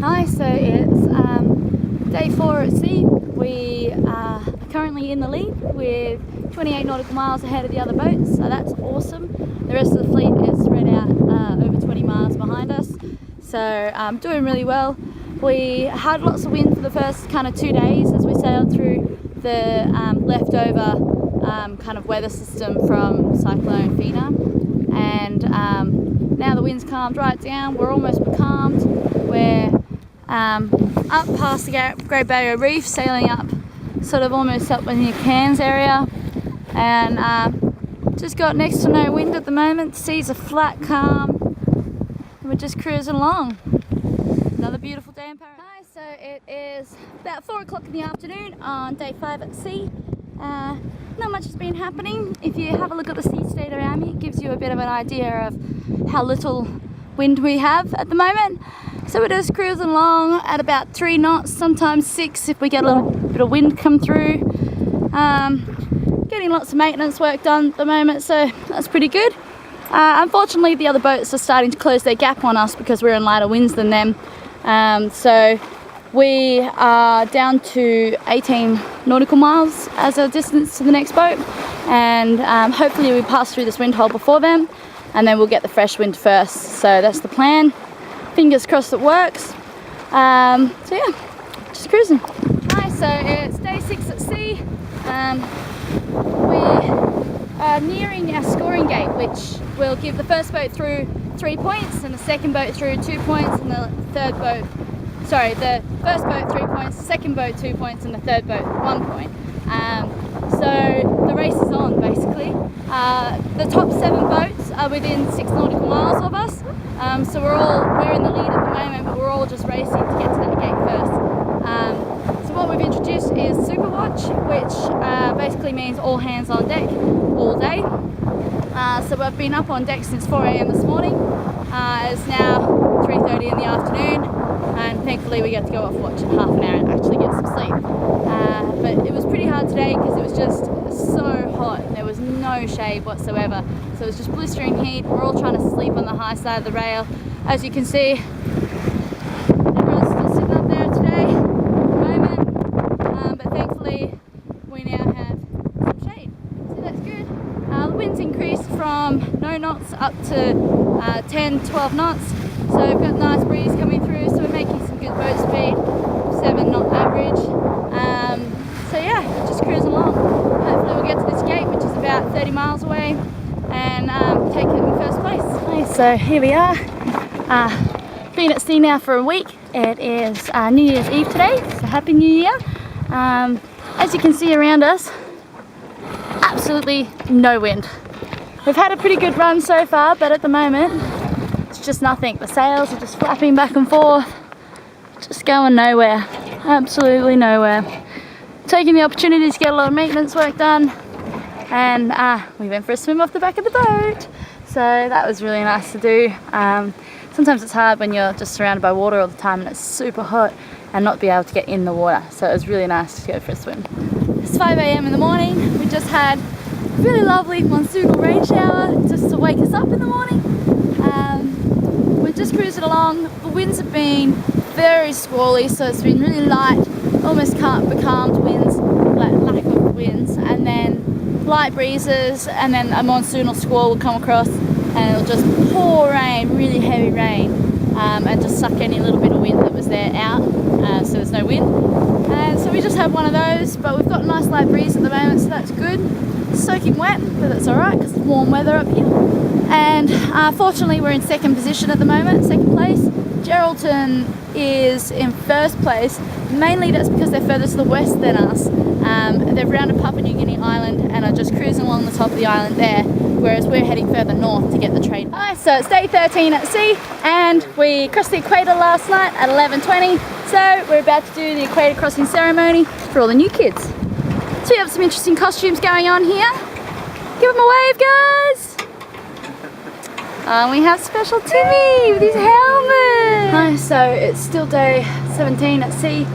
Hi, so it's day 4 at sea. We are currently in the lead with 28 nautical miles ahead of the other boats, so that's awesome. The rest of the fleet is spread out over 20 miles behind us, so doing really well. We had lots of wind for the first kind of 2 days as we sailed through the leftover kind of weather system from Cyclone Fina, and now the wind's calmed right down. We're almost becalmed. We're up past the Great Barrier Reef, sailing up sort of almost up in the Cairns area, and just got next to no wind at the moment. Seas are flat, calm, and we're just cruising along. Another beautiful day in paradise. Hi, so it is about 4 o'clock in the afternoon on day 5 at sea. Not much has been happening. If you have a look at the sea state around me, it gives you a bit of an idea of how little wind we have at the moment. So we're just cruising along at about 3 knots, sometimes 6 if we get a little bit of wind come through. Getting lots of maintenance work done at the moment, so that's pretty good. Unfortunately, the other boats are starting to close their gap on us because we're in lighter winds than them. So we are down to 18 nautical miles as a distance to the next boat, and hopefully we pass through this wind hole before them, and then we'll get the fresh wind first. So that's the plan. Fingers crossed it works. So yeah, just cruising. Hi, so it's day 6 at sea. We are nearing our scoring gate, which will give the first boat through 3 points, and the second boat through 2 points, and the first boat 3 points, the second boat 2 points, and the third boat 1 point. So the race is on, basically. The top 7 boats are within 6 nautical miles of us, so we're in the lead at the moment, but we're all just racing to get to that gate first. So what we've introduced is Super Watch, which basically means all hands on deck all day. So we've been up on deck since 4 AM this morning. It's now 3:30 in the afternoon, and thankfully we get to go off watch in half an hour and actually get some sleep. But it was pretty hard today because it was just so hot. There was no shade whatsoever, so it was just blistering heat. We're all trying to sleep on the high side of the rail. As you can see, everyone's still sitting up there today at the moment, but thankfully we now have some shade, so that's good. The wind's increased from no knots up to 10-12 knots, so we've got a nice breeze coming through, so we're making some good boat speed, 7 knot average. So yeah, just cruising along. Hopefully we'll get to this gate, which is about 30 miles away, and take it in first place. Okay, so here we are. Been at sea now for a week. It is New Year's Eve today, so Happy New Year. As you can see around us, absolutely no wind. We've had a pretty good run so far, but at the moment it's just nothing. The sails are just flapping back and forth, just going nowhere, absolutely nowhere. Taking the opportunity to get a lot of maintenance work done, and we went for a swim off the back of the boat, so that was really nice to do. Sometimes it's hard when you're just surrounded by water all the time and it's super hot and not be able to get in the water, so it was really nice to go for a swim. It's 5 AM in the morning. We just had a really lovely monsoonal rain shower just to wake us up in the morning. We're just cruising along. The winds have been very squally, so it's been really light, almost becalmed winds, like lack of winds, and then light breezes, and then a monsoonal squall will come across and it'll just pour rain, really heavy rain, and just suck any little bit of wind that was there out, so there's no wind. And so we just had one of those, but we've got a nice light breeze at the moment, so that's good. It's soaking wet, but that's alright because it's warm weather up here. And fortunately we're in second position at the moment, second place. Geraldton is in first place. Mainly that's because they're further to the west than us. They've rounded Papua New Guinea Island and are just cruising along the top of the island there, whereas we're heading further north to get the trade. Alright, so it's day 13 at sea, and we crossed the equator last night at 11:20, so we're about to do the equator crossing ceremony for all the new kids. So we have some interesting costumes going on here. Give them a wave, guys! We have Special Timmy with his helmet! Hi, so it's still day 17 at sea.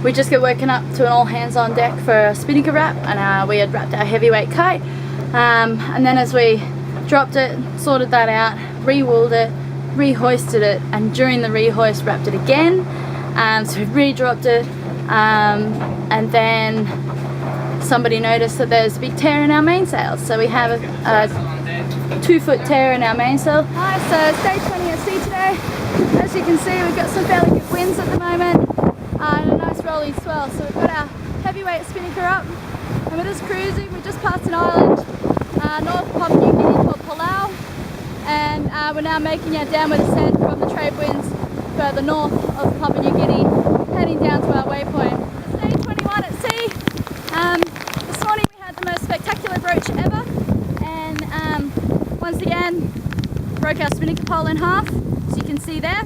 We just got woken up to an all hands on deck for a spinnaker wrap, and we had wrapped our heavyweight kite. And then as we dropped it, sorted that out, re-wooled it, rehoisted it, and during the rehoist wrapped it again. So we re-dropped it, and then somebody noticed that there's a big tear in our mainsail. So we have a 2-foot tear in our mainsail. Hi, so it's day 20 at sea today. As you can see, we've got some fairly good winds at the moment, and a nice rolling swell. So we've got our heavyweight spinnaker up, and we're just cruising. We just passed an island north of Papua New Guinea called Palau, and we're now making our downward ascent from the trade winds further north of Papua New Guinea, heading down to our waypoint. It's day 21 at sea. This morning we had the most spectacular broach ever, and once again broke our spinnaker pole in half, as you can see there.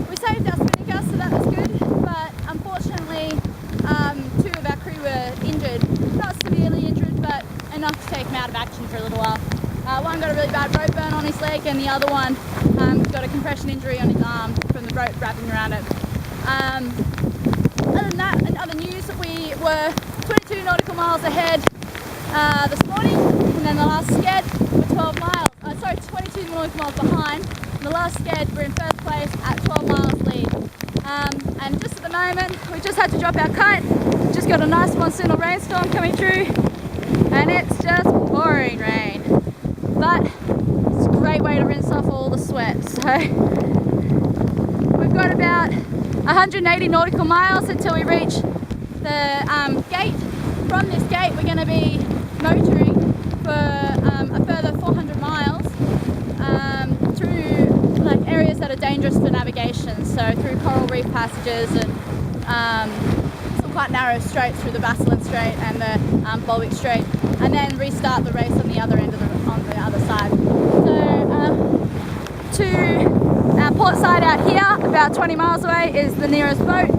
We saved our spinnaker, so that was good, but unfortunately 2 of our crew were injured. Not severely injured, but enough to take him out of action for a little while. One got a really bad rope burn on his leg, and the other one got a compression injury on his arm from the rope wrapping around it. Other than that, in other news, we were 22 nautical miles ahead this morning, and then the last sked were 12 miles. 22 nautical miles behind. And the last sked we're in first place at 12 miles lead. And just at the moment, we just had to drop our kite. Just got a nice monsoonal rainstorm coming through, and it's just pouring rain. But it's a great way to rinse off all the sweat. So we've got about 180 nautical miles until we reach the gate. From this gate, we're going to be motoring for a further 400 miles through like areas that are dangerous for navigation. So through coral reef passages and some quite narrow straits through the Basilan Strait and the Bolwick Strait, and then restart the race on the other end of on the other side. So to our port side out here, about 20 miles away, is the nearest boat,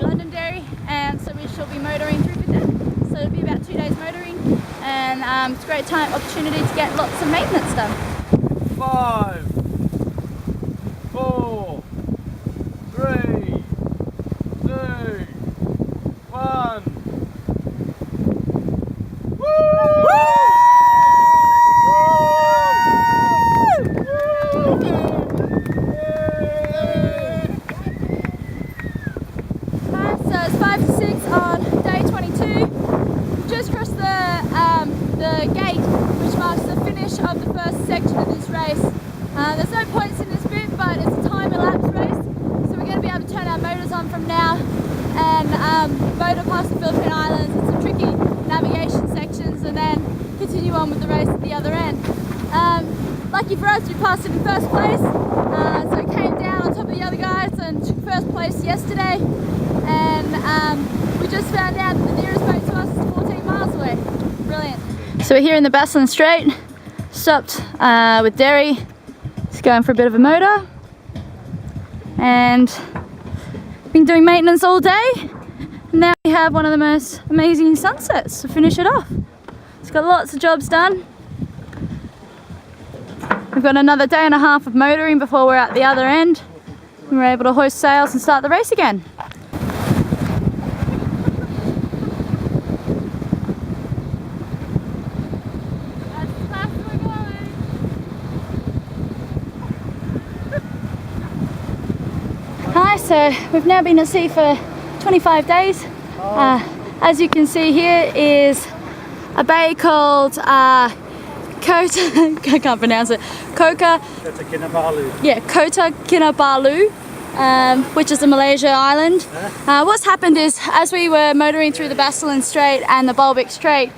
Londonderry, and so we shall be motoring through with them. So it'll be about 2 days motoring, and it's a great opportunity to get lots of maintenance done. 5, 4, 3, 2, 1. The gate, which marks the finish of the first section of this race. There's no points in this bit, but it's a time elapsed race, so we're going to be able to turn our motors on from now and motor past the Philippine Islands and some tricky navigation sections, and then continue on with the race at the other end. Lucky for us, we passed it in first place, so it came down on top of the other guys and took first place yesterday, and we just found out that the nearest boat to us is 14 miles away. Brilliant. So we're here in the Basilan Strait, stopped with Derry. Just going for a bit of a motor, and been doing maintenance all day. And now we have one of the most amazing sunsets to finish it off. It's got lots of jobs done. We've got another day and a half of motoring before we're at the other end, and we're able to hoist sails and start the race again. Hi, so we've now been at sea for 25 days. As you can see here is a bay called Kota, I can't pronounce it, Kota Kinabalu, which is a Malaysia island. What's happened is, as we were motoring through the Basilan Strait and the Bolwick Strait,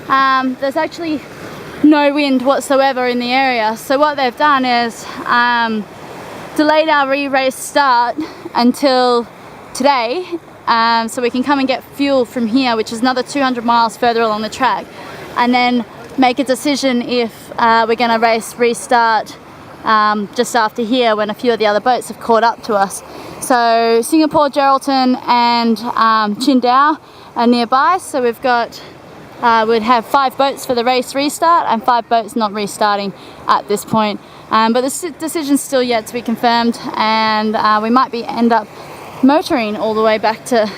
there's actually no wind whatsoever in the area. So what they've done is delayed our re-race start until today, so we can come and get fuel from here, which is another 200 miles further along the track, and then make a decision if we're going to restart just after here, when a few of the other boats have caught up to us. So Singapore, Geraldton and Qingdao are nearby, so we've got we'd have 5 boats for the race restart and 5 boats not restarting at this point. But the decision's still yet to be confirmed, and we might end up motoring all the way back to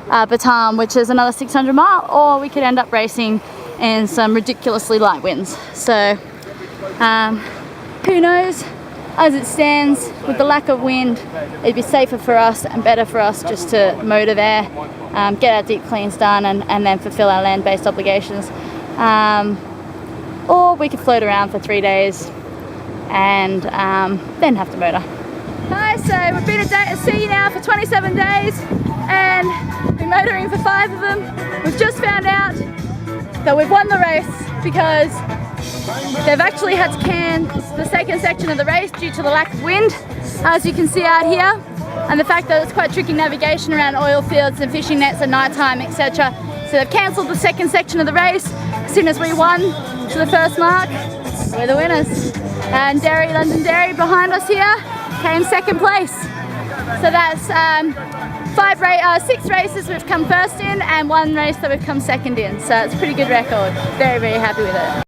Batam, which is another 600 miles, or we could end up racing in some ridiculously light winds. So Who knows? As it stands, with the lack of wind, it'd be safer for us and better for us just to motor there, get our deep cleans done and then fulfill our land-based obligations. Or we could float around for 3 days and then have to motor. Hi, so we've been at sea now for 27 days and been motoring for 5 of them. We've just found out that we've won the race because they've actually had to can the second section of the race due to the lack of wind, as you can see out here, and the fact that it's quite tricky navigation around oil fields and fishing nets at night time, etc. So they've cancelled the second section of the race. As soon as we won to the first mark, we're the winners. And London Dairy behind us here came second place. So that's 6 races we've come first in and 1 race that we've come second in. So it's a pretty good record. Very, very happy with it.